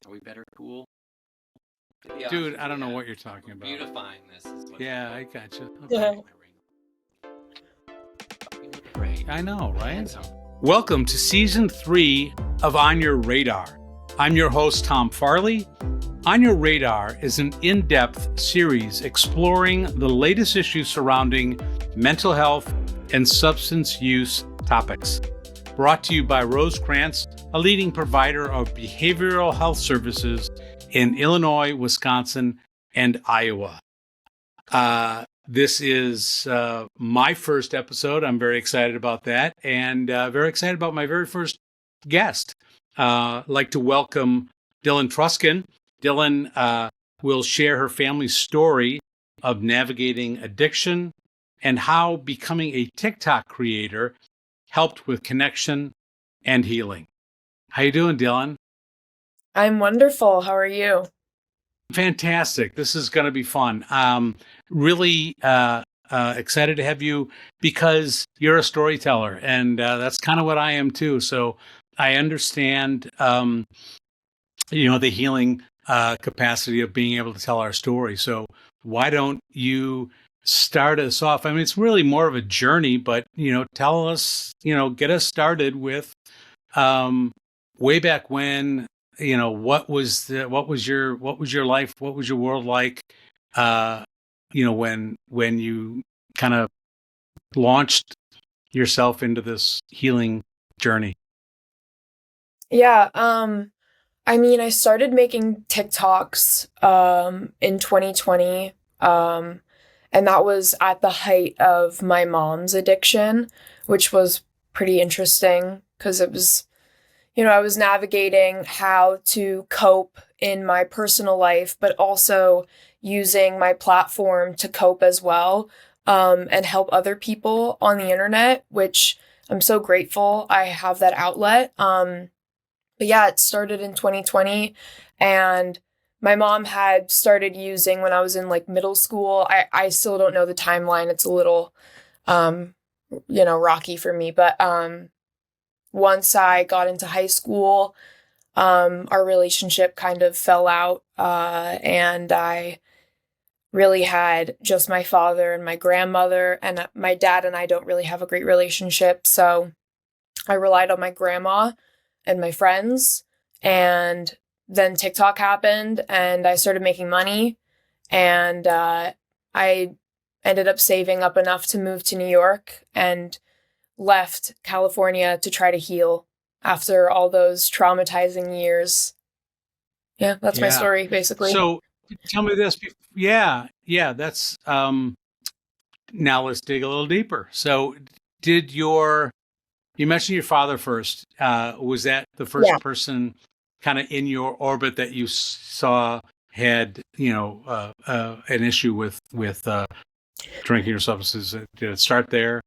Are we better cool? Dude, I don't know what you're talking about. Beautifying this is what. Yeah, I gotcha. Okay. Okay. You look great. I know, right? Handsome. Welcome to Season 3 of On Your Radar. I'm your host, Tom Farley. On Your Radar is an in-depth series exploring the latest issues surrounding mental health and substance use topics. Brought to you by Rosecrance, a leading provider of behavioral health services in Illinois, Wisconsin, and Iowa. This is my first episode. I'm very excited about that, and very excited about my very first guest. I'd like to welcome Dylan Truskin. Dylan will share her family's story of navigating addiction and how becoming a TikTok creator helped with connection and healing. How you doing, Dylan? I'm wonderful. How are you? Fantastic. This is going to be fun. Really excited to have you because you're a storyteller, and that's kind of what I am too. So I understand, the healing capacity of being able to tell our story. So why don't you start us off? I mean, it's really more of a journey, but tell us, get us started with way back when. What was your life? What was your world like? When you kind of launched yourself into this healing journey. Yeah. I started making TikToks in 2020. And that was at the height of my mom's addiction, which was pretty interesting because it was, I was navigating how to cope in my personal life, but also using my platform to cope as well, and help other people on the internet, which I'm so grateful I have that outlet. But yeah, it started in 2020, and my mom had started using when I was in middle school. I still don't know the timeline. It's a little, rocky for me, but, once I got into high school, our relationship kind of fell out, and I really had just my father and my grandmother, and my dad and I don't really have a great relationship. So I relied on my grandma and my friends, and then TikTok happened and I started making money, and I ended up saving up enough to move to New York and left California to try to heal after all those traumatizing years. Yeah, that's my story, basically. So tell me this. Yeah, that's, now let's dig a little deeper. So you mentioned your father first. Was that the first person kind of in your orbit that you saw had, an issue with drinking or substances? Did it start there?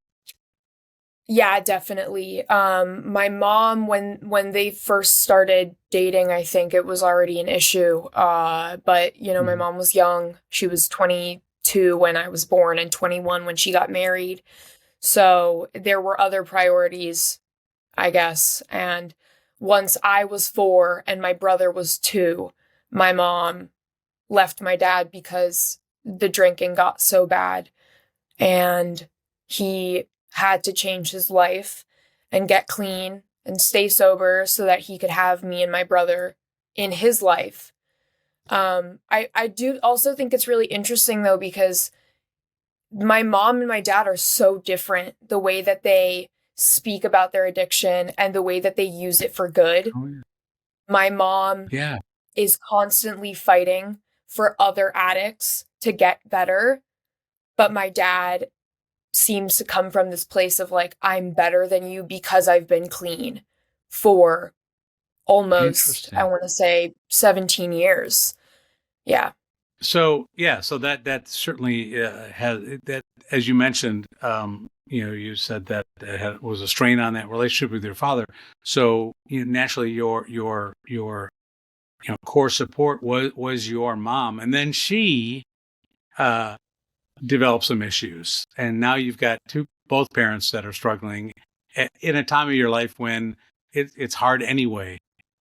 Yeah, definitely. My mom, when they first started dating, I think it was already an issue. But my mom was young. She was 22 when I was born and 21 when she got married. So there were other priorities, I guess. And once I was 4 and my brother was 2, my mom left my dad because the drinking got so bad, and he had to change his life and get clean and stay sober so that he could have me and my brother in his life. I do also think it's really interesting though, because my mom and my dad are so different, the way that they speak about their addiction and the way that they use it for good. Oh, yeah. My mom is constantly fighting for other addicts to get better, but my dad seems to come from this place of I'm better than you because I've been clean for almost, I want to say 17 years. Yeah. So that certainly has that, as you mentioned, you said that it was a strain on that relationship with your father. So naturally your core support was your mom, and then she develop some issues. And now you've got both parents that are struggling in a time of your life when it's hard anyway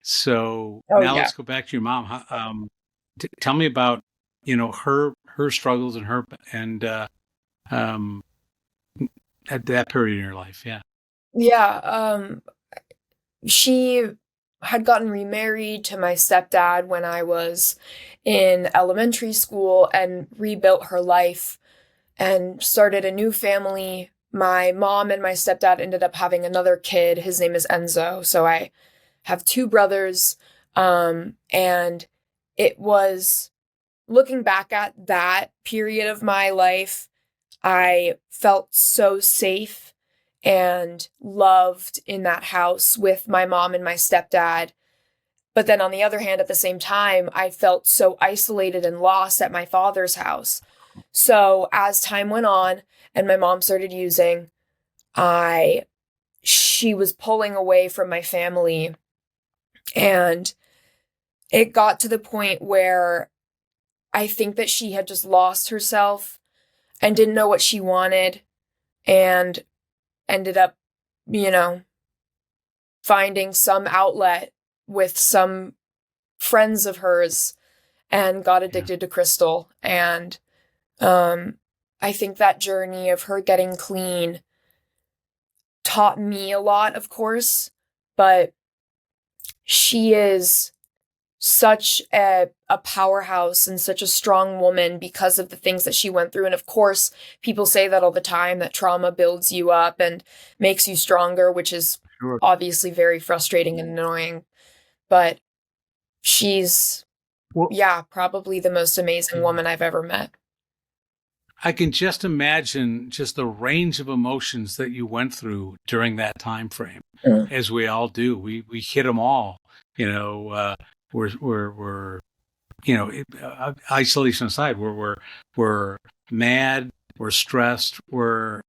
So Oh now yeah. let's go back to your mom. Tell me about, her struggles and um, at that period in your life. Yeah. Yeah, she had gotten remarried to my stepdad when I was in elementary school and rebuilt her life and started a new family. My mom and my stepdad ended up having another kid. His name is Enzo. So I have two brothers. And it was looking back at that period of my life, I felt so safe and loved in that house with my mom and my stepdad. But then on the other hand, at the same time, I felt so isolated and lost at my father's house. So as time went on and my mom started using, she was pulling away from my family, and it got to the point where I think that she had just lost herself and didn't know what she wanted and ended up, you know, finding some outlet with some friends of hers and got Yeah. addicted to crystal. And I think that journey of her getting clean taught me a lot, of course, but she is such a powerhouse and such a strong woman because of the things that she went through. And of course, people say that all the time, that trauma builds you up and makes you stronger, which is Sure. obviously very frustrating and annoying. But she's, Well, yeah, probably the most amazing woman I've ever met. I can just imagine just the range of emotions that you went through during that time frame, Mm. as we all do. We hit them all. We're isolation aside, we're mad, we're stressed, we're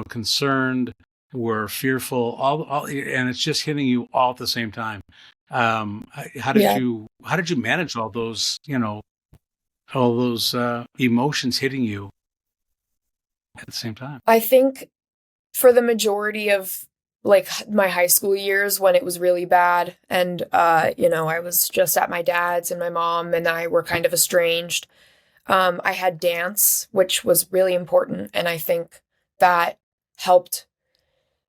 concerned, we're fearful, all, and it's just hitting you all at the same time. How did Yeah. you manage all those emotions hitting you at the same time? I think for the majority of like my high school years when it was really bad and I was just at my dad's and my mom and I were kind of estranged. I had dance, which was really important, and I think that helped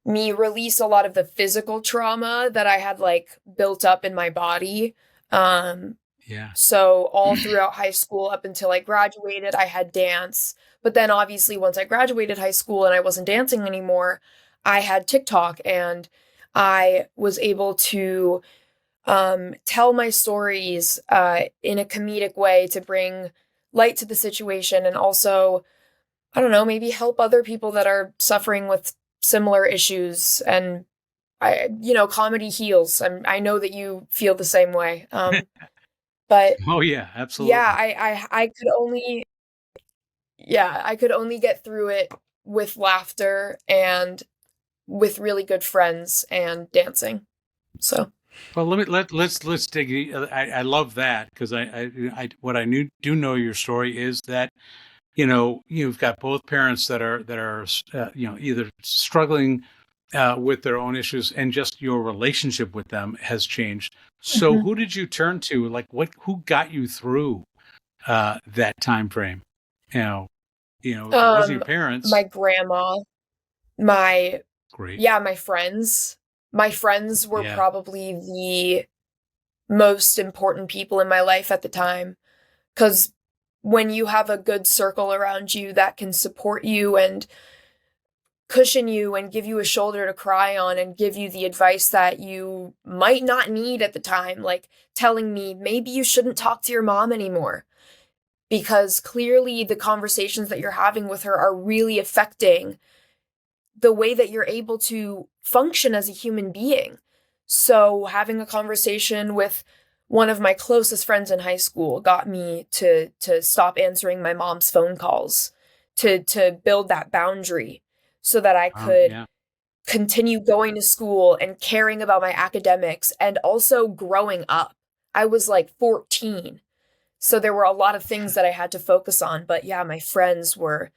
me release a lot of the physical trauma that I had like built up in my body. Yeah. So all throughout high school up until I graduated, I had dance. But then obviously once I graduated high school and I wasn't dancing anymore, I had TikTok, and I was able to tell my stories in a comedic way to bring light to the situation, and also, I don't know, maybe help other people that are suffering with similar issues. And comedy heals. I know that you feel the same way. But Oh yeah, yeah, absolutely. I could only get through it with laughter and with really good friends and dancing. So Well, let's dig. I love that because what I do know your story is that you've got both parents that are either struggling with their own issues, and just your relationship with them has changed. So Mhm. who did you turn to? Like who got you through that time frame? If it wasn't your My parents, grandma, my great. yeah, my friends. My friends were Yeah. probably the most important people in my life at the time, because when you have a good circle around you that can support you and cushion you and give you a shoulder to cry on and give you the advice that you might not need at the time, like telling me maybe you shouldn't talk to your mom anymore because clearly the conversations that you're having with her are really affecting the way that you're able to function as a human being. So having a conversation with one of my closest friends in high school got me to stop answering my mom's phone calls, to build that boundary so that I could Yeah. continue going to school and caring about my academics and also growing up. I was like 14. So there were a lot of things that I had to focus on, but yeah, my friends were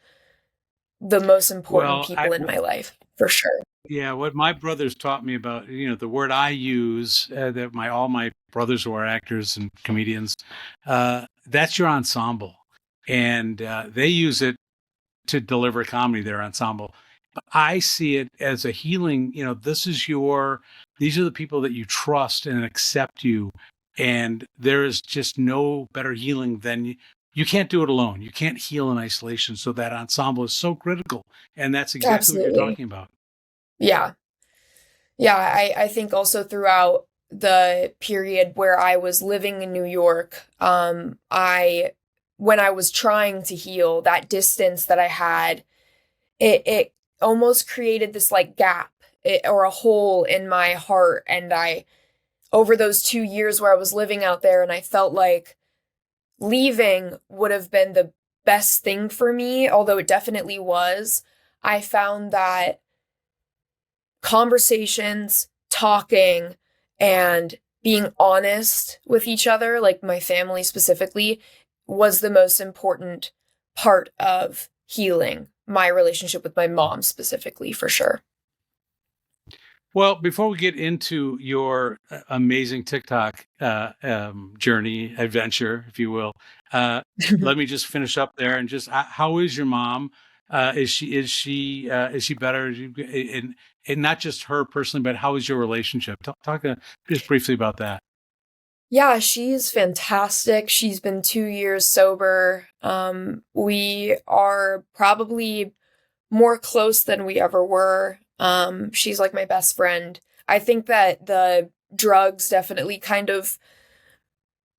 the most important Well, people in my life. for sure. Yeah, what my brothers taught me about, the word I use, that all my brothers who are actors and comedians, that's your ensemble, and they use it to deliver comedy. Their ensemble. I see it as a healing. These are the people that you trust and accept you, and there is just no better healing than you can't do it alone. You can't heal in isolation. So that ensemble is so critical, and that's exactly what you're Absolutely. talking about. Yeah. Yeah. I think also throughout the period where I was living in New York, when I was trying to heal, that distance that I had, it almost created this like gap or a hole in my heart. And over those 2 years where I was living out there, and I felt like leaving would have been the best thing for me, although it definitely was. I found that conversations, talking, and being honest with each other, like my family specifically, was the most important part of healing my relationship with my mom specifically, for sure. Well, before we get into your amazing TikTok journey, adventure, if you will, let me just finish up there and just how is your mom? Is she better? And not just her personally, but how is your relationship? Talk just briefly about that. Yeah, she's fantastic. She's been 2 years sober. We are probably more close than we ever were. She's like my best friend. I think that the drugs definitely kind of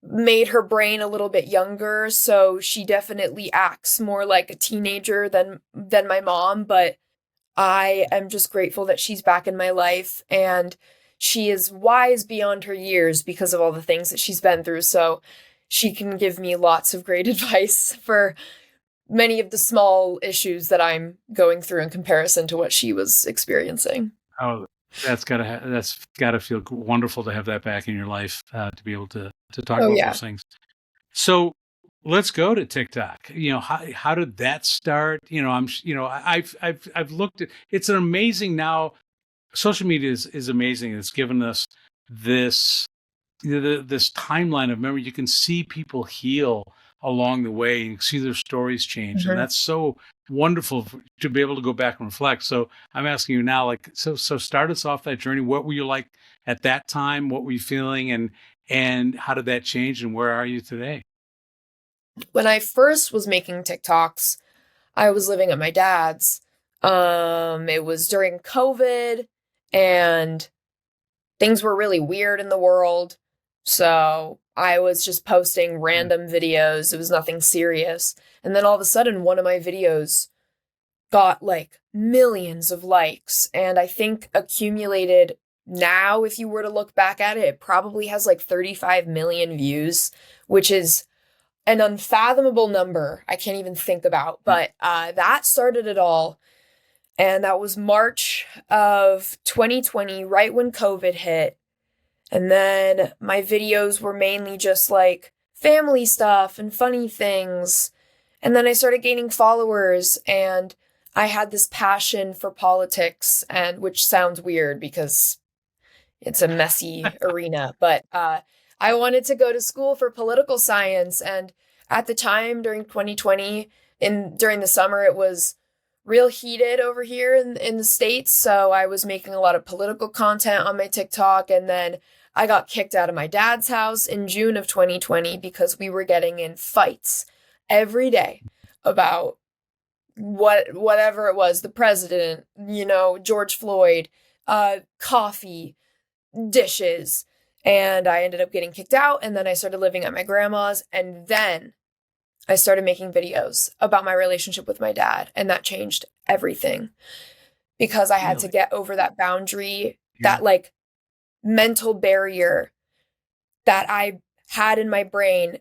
made her brain a little bit younger, so she definitely acts more like a teenager than my mom, but I am just grateful that she's back in my life, and she is wise beyond her years because of all the things that she's been through, so she can give me lots of great advice for many of the small issues that I'm going through in comparison to what she was experiencing. Oh, that's gotta feel wonderful to have that back in your life, to be able to talk Oh about yeah. those things. So let's go to TikTok. How did that start? I've looked at. It's an amazing now. Social media is amazing. It's given us this this timeline of memory. You can see people heal along the way and see their stories change, and Mhm. that's so wonderful to be able to go back and reflect. So I'm asking you now, like, so start us off that journey. What were you like at that time? What were you feeling, and how did that change, and where are you today? When I first was making TikToks, I was living at my dad's. It was during COVID, and things were really weird in the world. So I was just posting Mm. random videos. It was nothing serious. And then all of a sudden, one of my videos got like millions of likes. And I think accumulated now, if you were to look back at it, it probably has like 35 million views, which is an unfathomable number I can't even think about. But that started it all. And that was March of 2020, right when COVID hit. And then my videos were mainly just like family stuff and funny things. And then I started gaining followers, and I had this passion for politics, and which sounds weird because it's a messy arena, but I wanted to go to school for political science. And at the time during 2020, during the summer, it was real heated over here in the States. So I was making a lot of political content on my TikTok. And then I got kicked out of my dad's house in June of 2020 because we were getting in fights every day about whatever it was, the president, George Floyd, coffee, dishes. And I ended up getting kicked out. And then I started living at my grandma's. And then I started making videos about my relationship with my dad. And that changed everything because I had to Really? get over that boundary, Yeah. that like mental barrier that I had in my brain.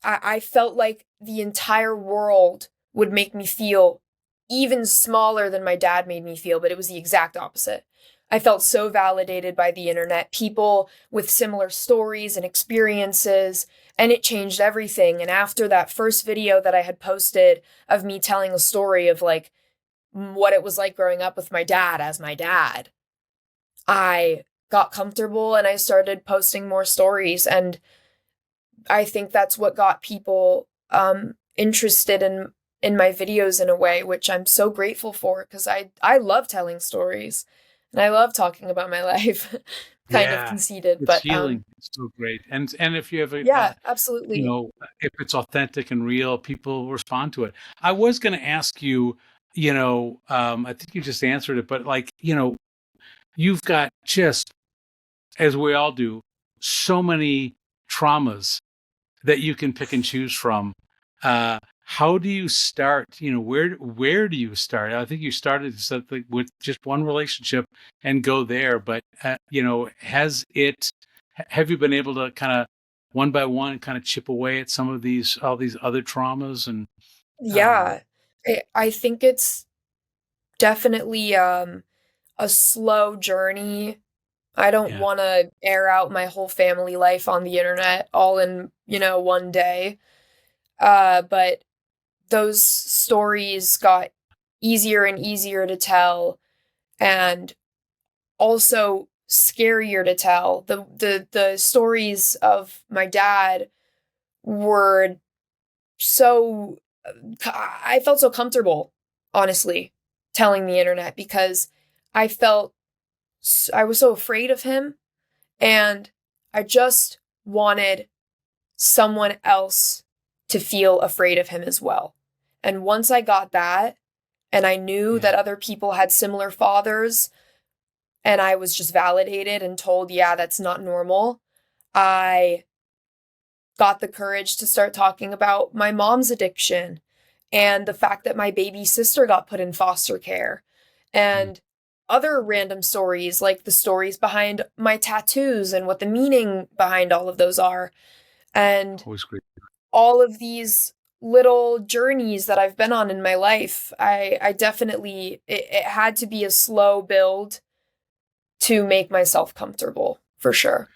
I felt like the entire world would make me feel even smaller than my dad made me feel, but it was the exact opposite. I felt so validated by the internet, people with similar stories and experiences, and it changed everything. And after that first video that I had posted of me telling a story of like what it was like growing up with my dad as my dad, I got comfortable and I started posting more stories. And I think that's what got people interested in my videos in a way, which I'm so grateful for, because I love telling stories and I love talking about my life. Kind of Yeah, conceited, it's but healing. It's so great. And if you have yeah, you absolutely. know, if it's authentic and real, people respond to it. I was going to ask you, I think you just answered it, but like, you've got just, as we all do, so many traumas that you can pick and choose from. How do you start? Where do you start? I think you started something with just one relationship and go there, but have you been able to kind of one by one kind of chip away at all these other traumas and um, Yeah. I think it's definitely a slow journey. I don't yeah, want to air out my whole family life on the internet all in, one day. But those stories got easier and easier to tell, and also scarier to tell. The stories of my dad were so I felt so comfortable, honestly, telling the internet, because I felt I was so afraid of him, and I just wanted someone else to feel afraid of him as well. And once I got that, and I knew yeah. that other people had similar fathers, and I was just validated and told, yeah, that's not normal, I got the courage to start talking about my mom's addiction and the fact that my baby sister got put in foster care Mm, and other random stories, like the stories behind my tattoos and what the meaning behind all of those are. And always great. all of these little journeys that I've been on in my life, I definitely, it had to be a slow build to make myself comfortable, for sure.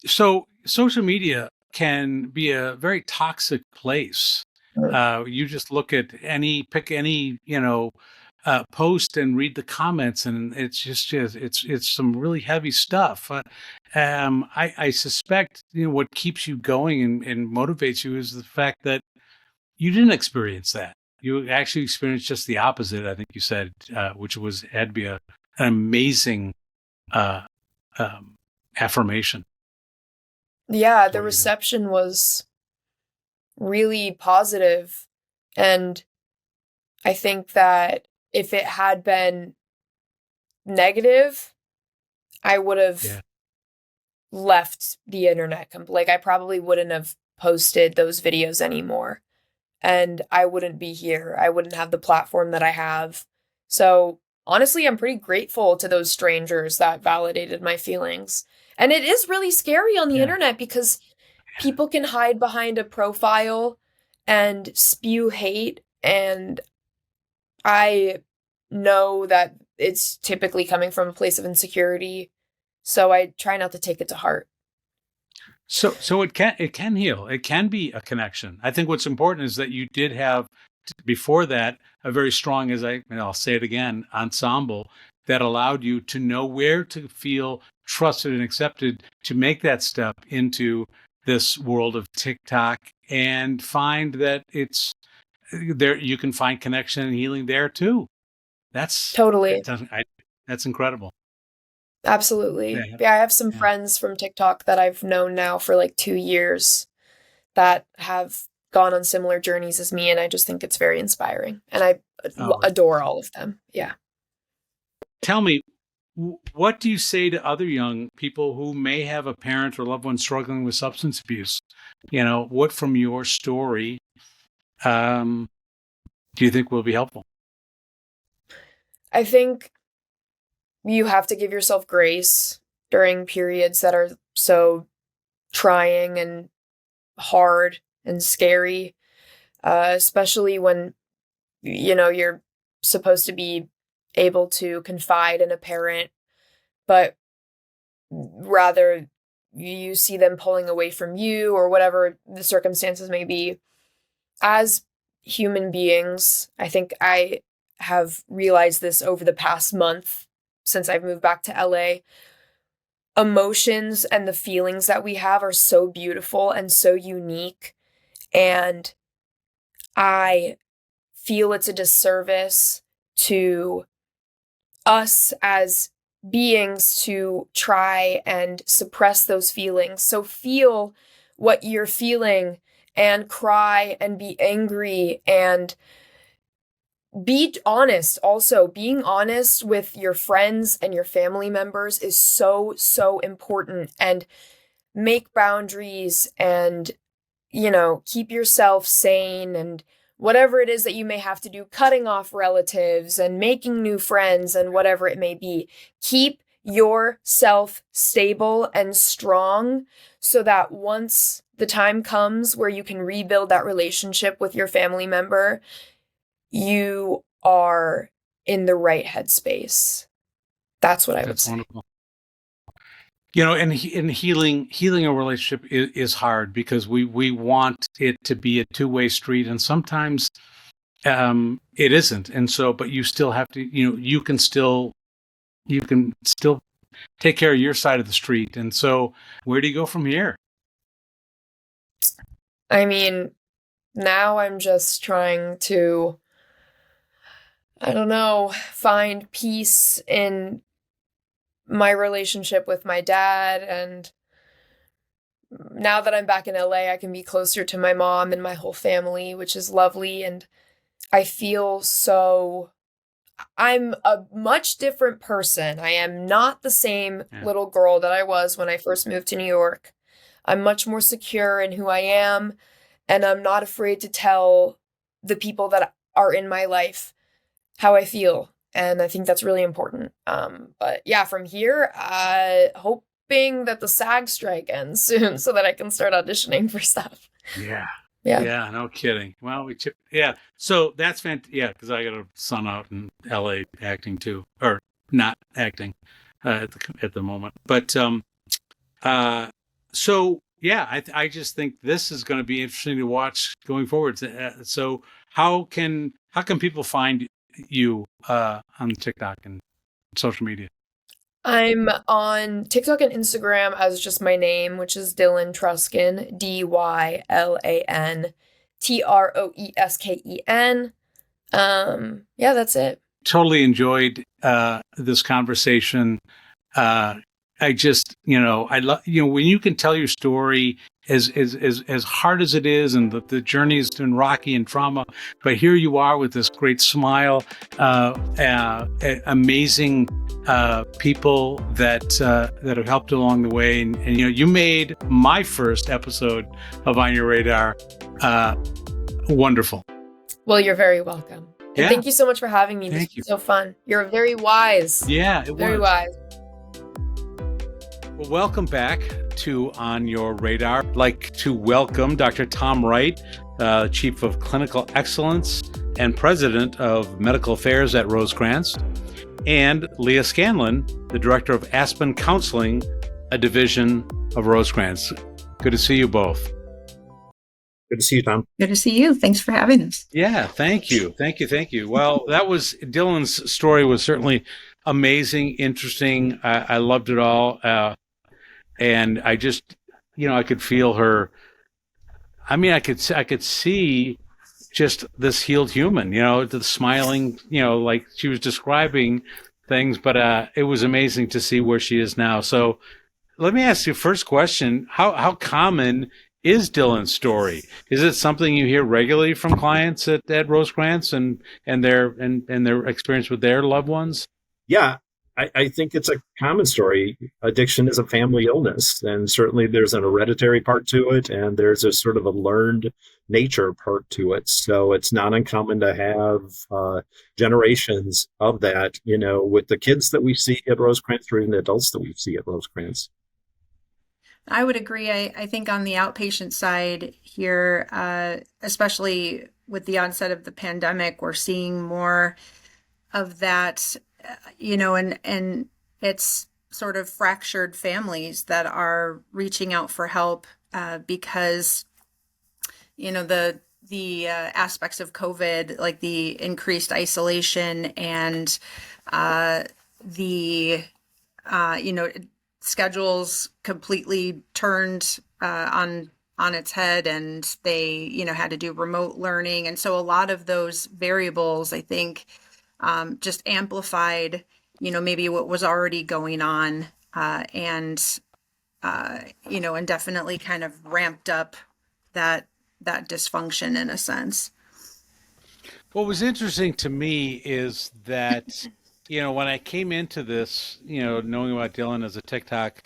So social media can be a very toxic place. Mm. You just pick any, post and read the comments, and it's some really heavy stuff. I suspect what keeps you going and motivates you is the fact that you didn't experience that. You actually experienced just the opposite. I think you said, which had to be an amazing uh, um, affirmation Yeah, the for you. reception was really positive, and I think that if it had been negative, I would have Yeah. left the internet. Like, I probably wouldn't have posted those videos anymore. And I wouldn't be here. I wouldn't have the platform that I have. So, honestly, I'm pretty grateful to those strangers that validated my feelings. And it is really scary on the Yeah. internet because people can hide behind a profile and spew hate. And I know that it's typically coming from a place of insecurity. So I try not to take it to heart. So it can heal. It can be a connection. I think what's important is that you did have before that a very strong, and I'll say it again, ensemble that allowed you to know where to feel trusted and accepted to make that step into this world of TikTok and find that it's there. You can find connection and healing there too. That's it Totally. doesn't. That's incredible. Absolutely. Yeah. Yeah, I have some Yeah. friends from TikTok that I've known now for like 2 years that have gone on similar journeys as me, and I just think it's very inspiring. And I Oh, adore all of them. Yeah. tell me, what do you say to other young people who may have a parent or loved one struggling with substance abuse? What from your story um, do you think will be helpful? I think you have to give yourself grace during periods that are so trying and hard and scary, especially when, you're supposed to be able to confide in a parent, but rather you see them pulling away from you or whatever the circumstances may be. As human beings, I think have realized this over the past month since I've moved back to LA. Emotions and the feelings that we have are so beautiful and so unique. And I feel it's a disservice to us as beings to try and suppress those feelings. So feel what you're feeling and cry and be angry and be honest. Also, being honest with your friends and your family members is so, so important. And make boundaries and, keep yourself sane and whatever it is that you may have to do, cutting off relatives and making new friends and whatever it may be. Keep yourself stable and strong so that once the time comes where you can rebuild that relationship with your family member, you are in the right headspace. That's what I would say. Wonderful. And healing a relationship is hard because we want it to be a two-way street, and sometimes it isn't. And so, but you still have to, you can still take care of your side of the street. And so, where do you go from here? I mean, now I'm just trying to, find peace in my relationship with my dad. And now that I'm back in LA, I can be closer to my mom and my whole family, which is lovely. And I feel I'm a much different person. I am not the same little girl that I was when I first moved to New York. I'm much more secure in who I am, and I'm not afraid to tell the people that are in my life how I feel. And I think that's really important. But yeah, from here, hoping that the SAG strike ends soon so that I can start auditioning for stuff. Yeah. Yeah. Yeah, no kidding. Well, so that's fantastic. Yeah, because I got a son out in LA acting too, or not acting at the moment. But so yeah, I just think this is going to be interesting to watch going forward. So how can people find you on TikTok and social media? I'm on TikTok and Instagram as just my name, which is Dylan Trusken, DYLAN TROESKEN. Yeah, that's it. Totally enjoyed this conversation. I just, I love, when you can tell your story as hard as it is, and the journey has been rocky and trauma, but here you are with this great smile, amazing people that have helped along the way, and you made my first episode of On Your Radar wonderful. Well, you're very welcome. And Yeah. thank you so much for having me. Thank This you. was so fun. You're very wise. Yeah, it Very was. wise. Well, welcome back to On Your Radar. I'd like to welcome Dr. Tom Wright, Chief of Clinical Excellence and President of Medical Affairs at Rosecrance, and Leah Scanlon, the Director of Aspen Counseling, a division of Rosecrance. Good to see you both. Good to see you, Tom. Good to see you. Thanks for having us. Yeah, thank you. Well, that was Dylan's story was certainly amazing, interesting. I loved it all. And I just, I could feel her. I mean, I could see just this healed human, the smiling, like she was describing things, but it was amazing to see where she is now. So let me ask you first question. How common is Dylan's story? Is it something you hear regularly from clients at Rosecrance and their experience with their loved ones? Yeah, I think it's a common story. Addiction is a family illness, and certainly there's an hereditary part to it, and there's a sort of a learned nature part to it. So it's not uncommon to have generations of that, with the kids that we see at Rosecrance or even the adults that we see at Rosecrance. I would agree. I think on the outpatient side here, especially with the onset of the pandemic, we're seeing more of that, and it's sort of fractured families that are reaching out for help because, the the aspects of COVID, like the increased isolation and the schedules completely turned on its head, and they had to do remote learning, and so a lot of those variables, I think, just amplified maybe what was already going on, and and definitely kind of ramped up that dysfunction in a sense. What was interesting to me is that, when I came into this, knowing about Dylan as a TikTok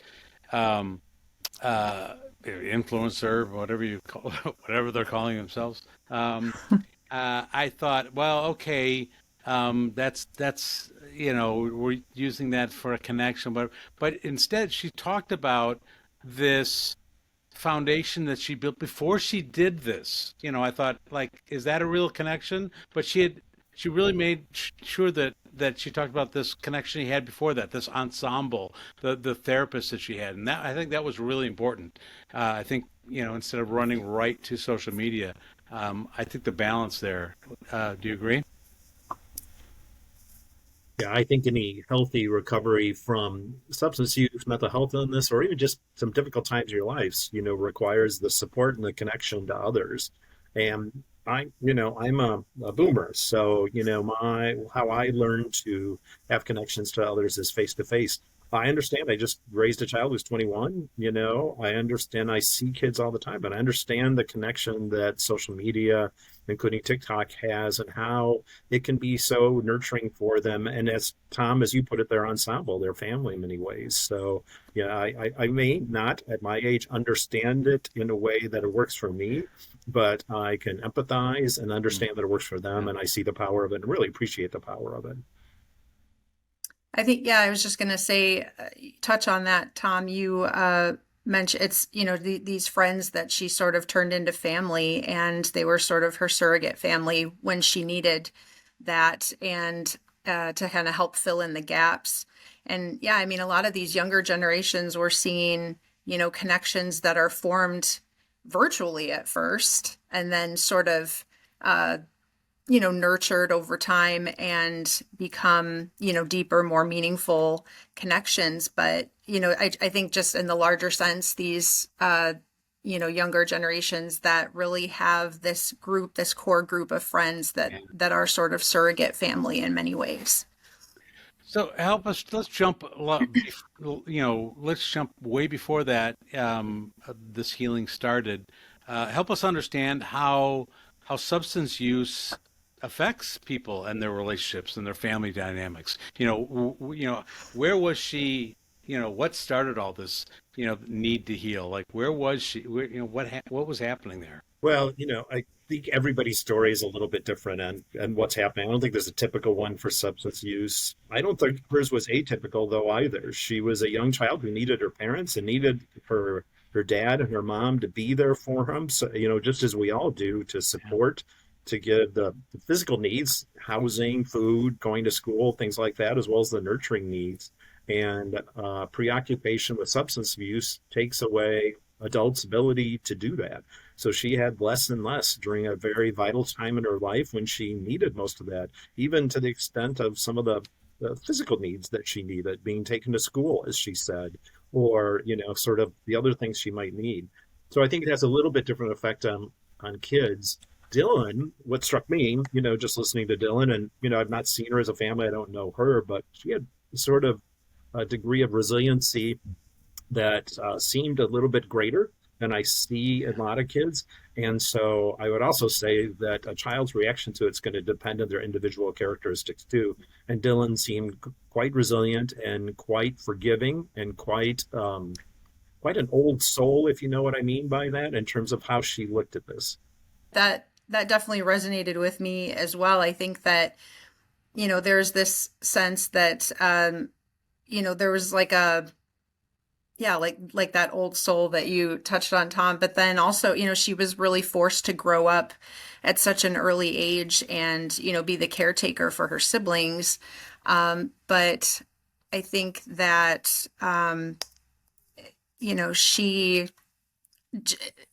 influencer, whatever you call, whatever they're calling themselves, I thought, well, okay, that's we're using that for a connection, but instead she talked about this foundation that she built before she did this. I thought, like, is that a real connection? But she really made sure that she talked about this connection he had before that, this ensemble, the therapist that she had, and that, I think that was really important. I think instead of running right to social media, I think the balance there. Do you agree? Yeah, I think any healthy recovery from substance use, mental health illness, or even just some difficult times in your lives, requires the support and the connection to others. And I'm a boomer, so how I learned to have connections to others is face to face. I understand. I just raised a child who's 21. I understand. I see kids all the time, but I understand the connection that social media, including TikTok, has, and how it can be so nurturing for them. And as Tom, as you put it, their ensemble, their family in many ways. So, I may not at my age understand it in a way that it works for me, but I can empathize and understand that it works for them. And I see the power of it and really appreciate the power of it. I think, yeah, I was just going to say, touch on that, Tom. You mentioned it's, these friends that she sort of turned into family, and they were sort of her surrogate family when she needed that, and to kind of help fill in the gaps. And yeah, I mean, a lot of these younger generations, we're seeing, connections that are formed virtually at first, and then sort of nurtured over time and become, deeper, more meaningful connections. But, I think just in the larger sense, these, younger generations that really have this core group of friends that are sort of surrogate family in many ways. So help us. Let's jump. Let's jump way before that. This healing started. Help us understand how substance use affects people and their relationships and their family dynamics. Where was she? What started all this? Need to heal. Like, where was she? What was happening there? Well, I think everybody's story is a little bit different and what's happening. I don't think there's a typical one for substance use. I don't think hers was atypical, though, either. She was a young child who needed her parents and needed her dad and her mom to be there for him. So, just as we all do, to support, to give the physical needs, housing, food, going to school, things like that, as well as the nurturing needs. And preoccupation with substance abuse takes away adults' ability to do that. So she had less and less during a very vital time in her life when she needed most of that, even to the extent of some of the physical needs that she needed, being taken to school, as she said, or, sort of the other things she might need. So I think it has a little bit different effect on kids. Dylan, what struck me, just listening to Dylan, and, I've not seen her as a family, I don't know her, but she had sort of a degree of resiliency that seemed a little bit greater than I see in a lot of kids. And so I would also say that a child's reaction to it's going to depend on their individual characteristics too. And Dylan seemed quite resilient and quite forgiving and quite an old soul, if you know what I mean by that, in terms of how she looked at this. That definitely resonated with me as well. I think that, there's this sense that, there was like like that old soul that you touched on, Tom, but then also, she was really forced to grow up at such an early age and, be the caretaker for her siblings. But I think that,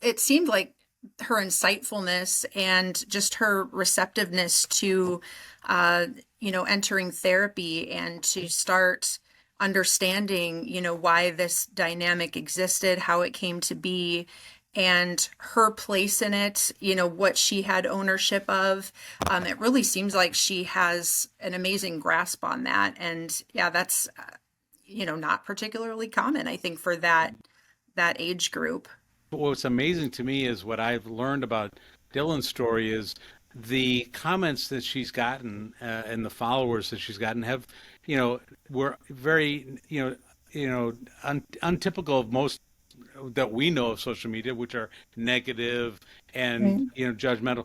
it seemed like her insightfulness and just her receptiveness to, entering therapy and to start understanding, why this dynamic existed, how it came to be, and her place in it, what she had ownership of. It really seems like she has an amazing grasp on that. And yeah, that's, not particularly common, I think, for that age group. But what's amazing to me is what I've learned about Dylan's story is the comments that she's gotten and the followers that she's gotten have, were very, untypical of most that we know of social media, which are negative and judgmental.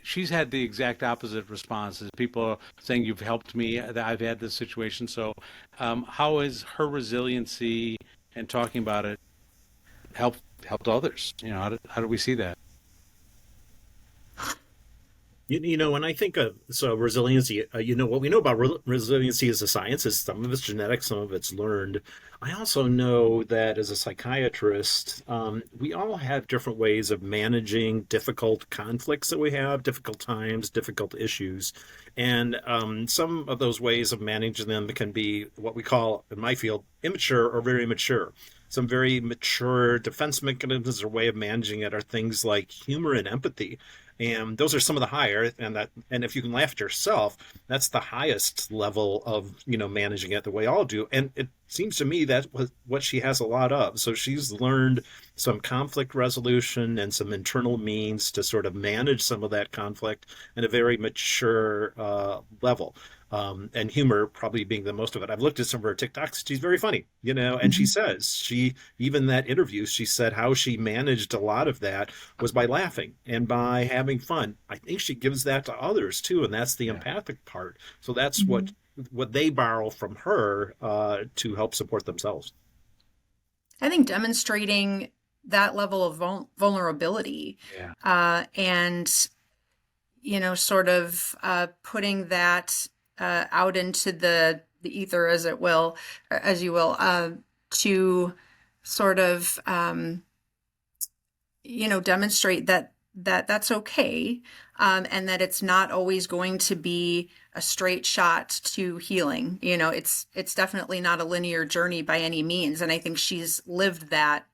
She's had the exact opposite responses. People are saying, "You've helped me. That I've had this situation." So, how is her resiliency and talking about it helped others? How do we see that? When I think of resiliency, what we know about resiliency as a science is some of it's genetic, some of it's learned. I also know that as a psychiatrist, we all have different ways of managing difficult conflicts that we have, difficult times, difficult issues. And some of those ways of managing them can be what we call, in my field, immature or very mature. Some very mature defense mechanisms or way of managing it are things like humor and empathy. And those are some of the higher, and if you can laugh at yourself, that's the highest level of managing it the way all do. And it seems to me that's what she has a lot of. So she's learned some conflict resolution and some internal means to sort of manage some of that conflict at a very mature level. And humor probably being the most of it. I've looked at some of her TikToks. She's very funny, and she says even that interview, she said how she managed a lot of that was by laughing and by having fun. I think she gives that to others too. And that's the empathic part. So that's what they borrow from her to help support themselves. I think demonstrating that level of vulnerability and, sort of putting that out into the ether, as you will, to sort of, demonstrate that that's okay, and that it's not always going to be a straight shot to healing. It's definitely not a linear journey by any means, and I think she's lived that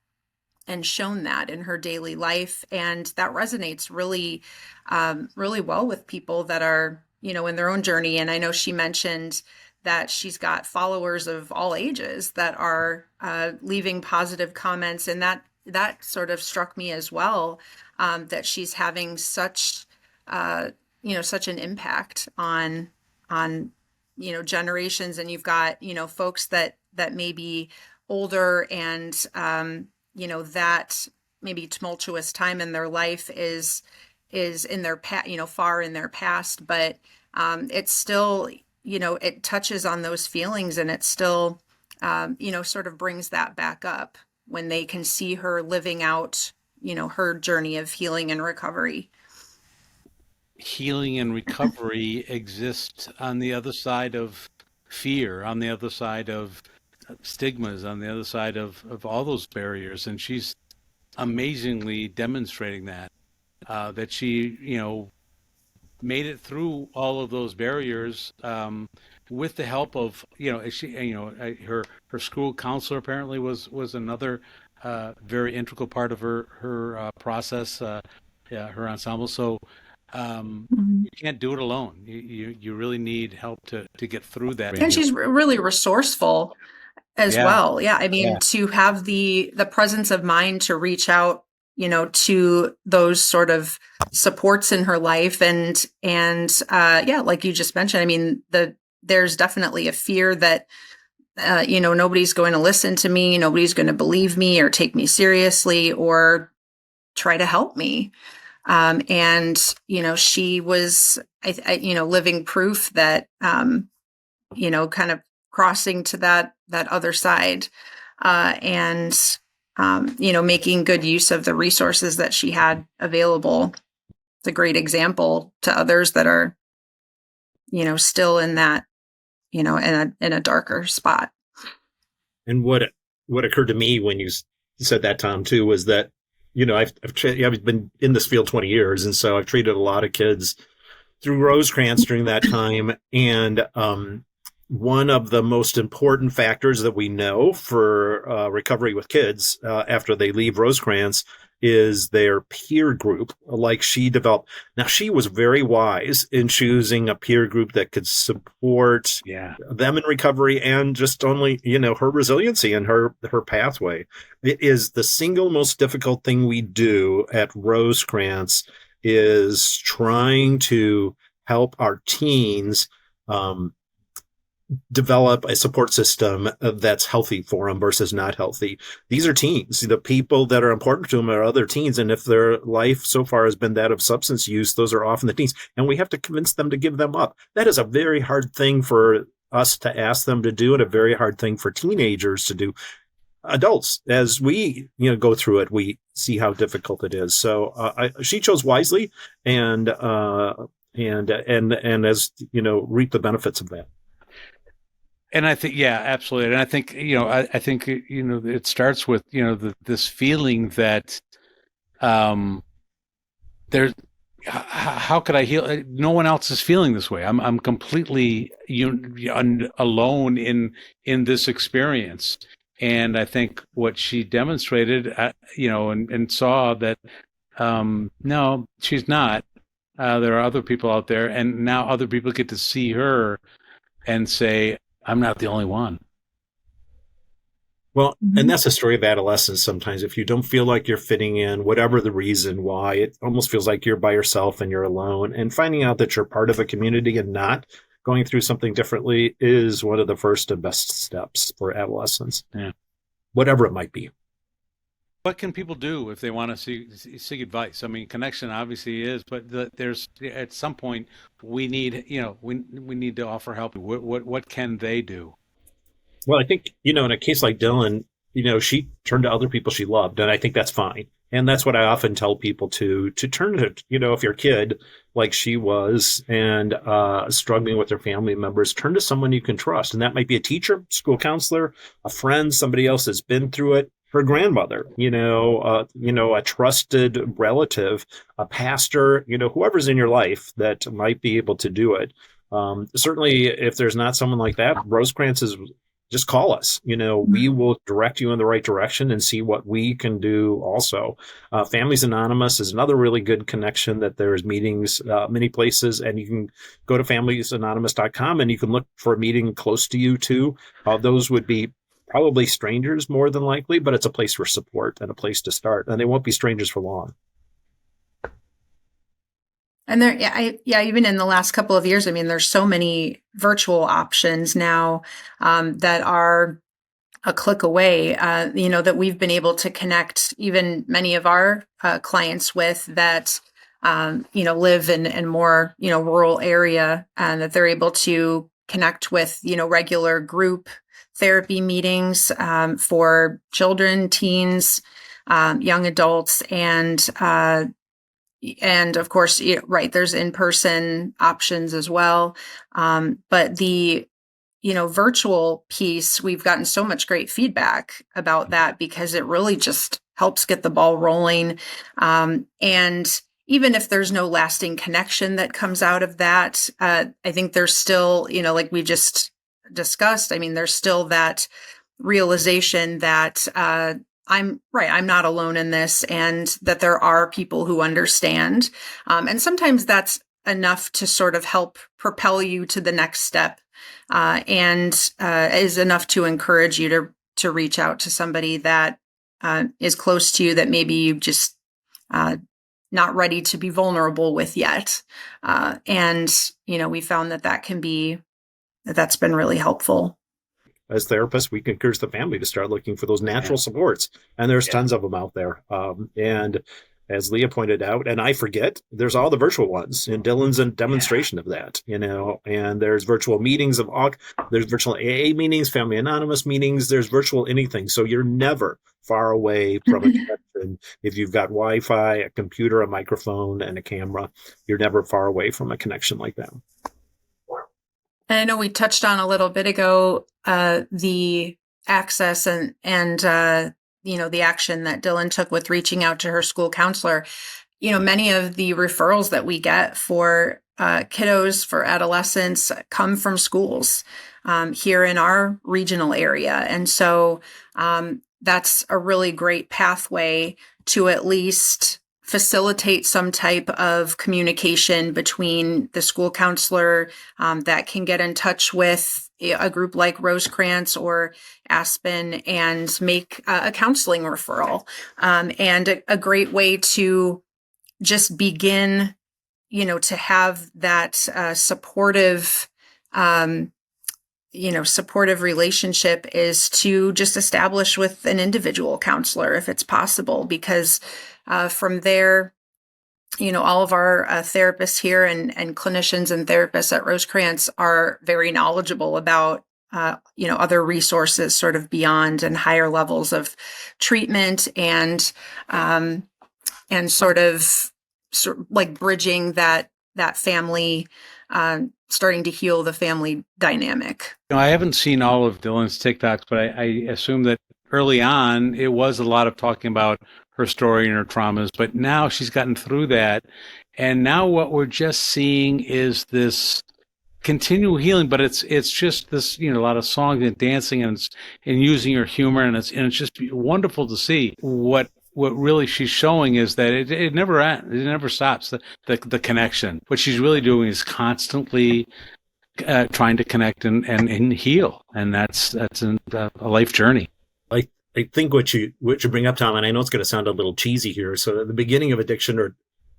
and shown that in her daily life, and that resonates really, really well with people that are in their own journey. And I know she mentioned that she's got followers of all ages that are leaving positive comments, and that sort of struck me as well, that she's having such such an impact on generations. And you've got folks that may be older, and that maybe tumultuous time in their life is in their far in their past, but it's still it touches on those feelings, and it still sort of brings that back up when they can see her living out her journey of healing and recovery. Healing and recovery exist on the other side of fear, on the other side of stigmas, on the other side of all those barriers, and she's amazingly demonstrating that she made it through all of those barriers with the help of her school counselor apparently was another very integral part of her process, her ensemble. So you can't do it alone. You really need help to get through that. And she's really resourceful as well. Yeah, I mean, to have the presence of mind to reach out to those sort of supports in her life. And like you just mentioned, I mean, there's definitely a fear that, nobody's going to listen to me. Nobody's going to believe me or take me seriously or try to help me. And she was, living proof that, kind of crossing to that other side, and making good use of the resources that she had available. It's a great example to others that are, still in that, in a darker spot. And what occurred to me when you said that, Tom, too, was that I've been in this field 20 years, and so I've treated a lot of kids through Rosecrance during that time. And one of the most important factors that we know for recovery with kids after they leave Rosecrance is their peer group, like she developed. Now, she was very wise in choosing a peer group that could support them in recovery and just only, her resiliency and her pathway. It is the single most difficult thing we do at Rosecrance is trying to help our teens develop a support system that's healthy for them versus not healthy. These are teens. The people that are important to them are other teens. And if their life so far has been that of substance use, those are often the teens. And we have to convince them to give them up. That is a very hard thing for us to ask them to do and a very hard thing for teenagers to do. Adults, as we go through it, we see how difficult it is. So she chose wisely and as reap the benefits of that. And I think, absolutely. And I think, I think, it starts with, this feeling that there's, how could I heal? No one else is feeling this way. I'm completely alone in this experience. And I think what she demonstrated, and saw that, no, she's not. There are other people out there, and now other people get to see her and say, I'm not the only one. Well, and that's a story of adolescence sometimes. If you don't feel like you're fitting in, whatever the reason why, it almost feels like you're by yourself and you're alone. And finding out that you're part of a community and not going through something differently is one of the first and best steps for adolescence. Yeah. Whatever it might be. What can people do if they want to seek advice? I mean, connection obviously is, but there's at some point we need, we need to offer help. What can they do? Well, I think, in a case like Dylan, she turned to other people she loved, and I think that's fine. And that's what I often tell people to turn to, if you're a kid like she was and struggling with their family members, turn to someone you can trust. And that might be a teacher, school counselor, a friend, somebody else that's been through it. Her grandmother, a trusted relative, a pastor, whoever's in your life that might be able to do it. Certainly, if there's not someone like that, Rosecrance is just call us. We will direct you in the right direction and see what we can do also. Families Anonymous is another really good connection that there's meetings many places, and you can go to familiesanonymous.com and you can look for a meeting close to you too. Those would be probably strangers more than likely, but it's a place for support and a place to start. And they won't be strangers for long. And even in the last couple of years, I mean, there's so many virtual options now that are a click away, that we've been able to connect even many of our clients with that, live in more, rural area, and that they're able to connect with, regular group therapy meetings for children, teens, young adults, and of course, right, there's in-person options as well. But the, virtual piece, we've gotten so much great feedback about that because it really just helps get the ball rolling. And even if there's no lasting connection that comes out of that, I think there's still, like we just discussed, I mean, there's still that realization that I'm not alone in this, and that there are people who understand. And sometimes that's enough to sort of help propel you to the next step, and is enough to encourage you to reach out to somebody that is close to you that maybe you just not ready to be vulnerable with yet. And, we found that's been really helpful. As therapists, we can encourage the family to start looking for those natural supports. And there's tons of them out there. And as Leah pointed out, and I forget, there's all the virtual ones. And Dylan's a demonstration of that, and there's virtual meetings there's virtual AA meetings, Family Anonymous meetings, there's virtual anything. So you're never far away from a connection. If you've got Wi-Fi, a computer, a microphone, and a camera, you're never far away from a connection like that. And I know we touched on a little bit ago the access and the action that Dylan took with reaching out to her school counselor, many of the referrals that we get for kiddos, for adolescents, come from schools here in our regional area. And so that's a really great pathway to at least facilitate some type of communication between the school counselor that can get in touch with a group like Rosecrans or Aspen and make a counseling referral, and a great way to just begin, to have that supportive relationship is to just establish with an individual counselor if it's possible, because from there, all of our therapists here and clinicians and therapists at Rosecrans are very knowledgeable about, other resources sort of beyond and higher levels of treatment and sort of like bridging that family, starting to heal the family dynamic. I haven't seen all of Dylan's TikToks, but I assume that early on it was a lot of talking about her story and her traumas, but now she's gotten through that. And now what we're just seeing is this continual healing, but it's just this, a lot of songs and dancing and using her humor. And it's just wonderful to see what really she's showing is that it never ends. It never stops, the connection. What she's really doing is constantly trying to connect and heal. And that's a life journey. I think what you bring up, Tom, and I know it's going to sound a little cheesy here. So at the beginning of addiction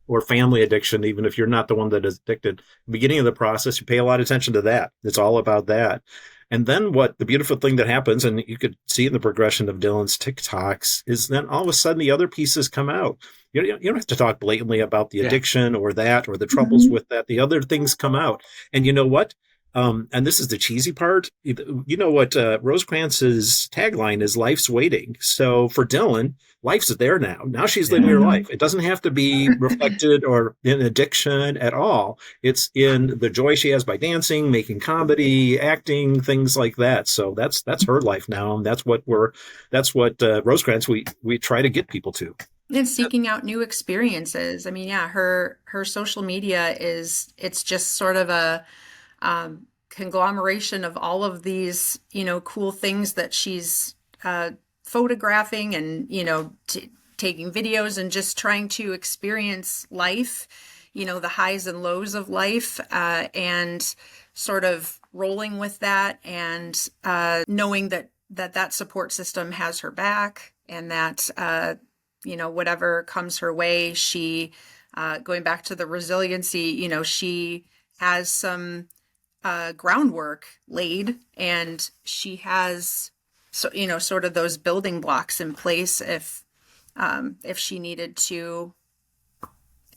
or family addiction, even if you're not the one that is addicted, the beginning of the process, you pay a lot of attention to that. It's all about that. And then what the beautiful thing that happens, and you could see in the progression of Dylan's TikToks, is then all of a sudden the other pieces come out. You don't have to talk blatantly about the addiction or that or the troubles with that. The other things come out. And you know what? And this is the cheesy part. You know what? Rosecrans' tagline is "Life's waiting." So for Dylan, life's there now. Now she's living her life. It doesn't have to be reflected or in addiction at all. It's in the joy she has by dancing, making comedy, acting, things like that. So that's her life now, and that's what Rosecrans we try to get people to. And seeking out new experiences. I mean, her social media it's just sort of a conglomeration of all of these, cool things that she's photographing and, taking videos and just trying to experience life, the highs and lows of life, and sort of rolling with that and knowing that support system has her back and that, whatever comes her way, she, going back to the resiliency, she has some groundwork laid, and she has sort of those building blocks in place if she needed to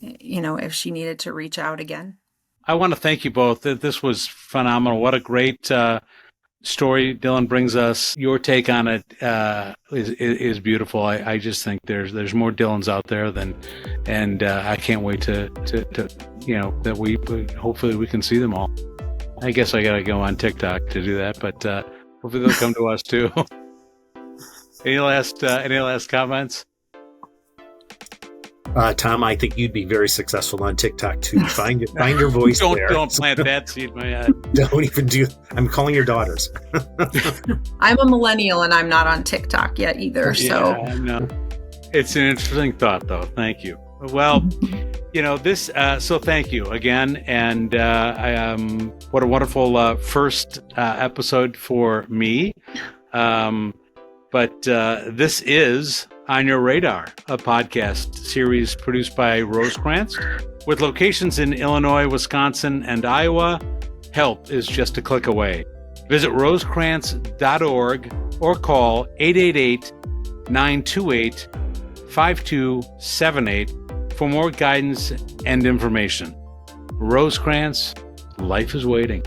reach out again. I want to thank you both. This was phenomenal. What a great story Dylan brings us. Your take on it is beautiful. I just think there's more Dylans out there and I can't wait to that we hopefully we can see them all. I guess I gotta go on TikTok to do that, but hopefully they'll come to us too. Any last comments? Tom, I think you'd be very successful on TikTok too. Find your voice there. Don't plant that seed in my head. Don't even do. I'm calling your daughters. I'm a millennial and I'm not on TikTok yet either. So no. It's an interesting thought, though. Thank you. Well, this. So thank you again, and what a wonderful first episode for me. But this is On Your Radar, a podcast series produced by Rosecrans with locations in Illinois, Wisconsin, and Iowa. Help is just a click away. Visit rosecrans.org or call 888-928-5278 for more guidance and information. Rosecrans, life is waiting.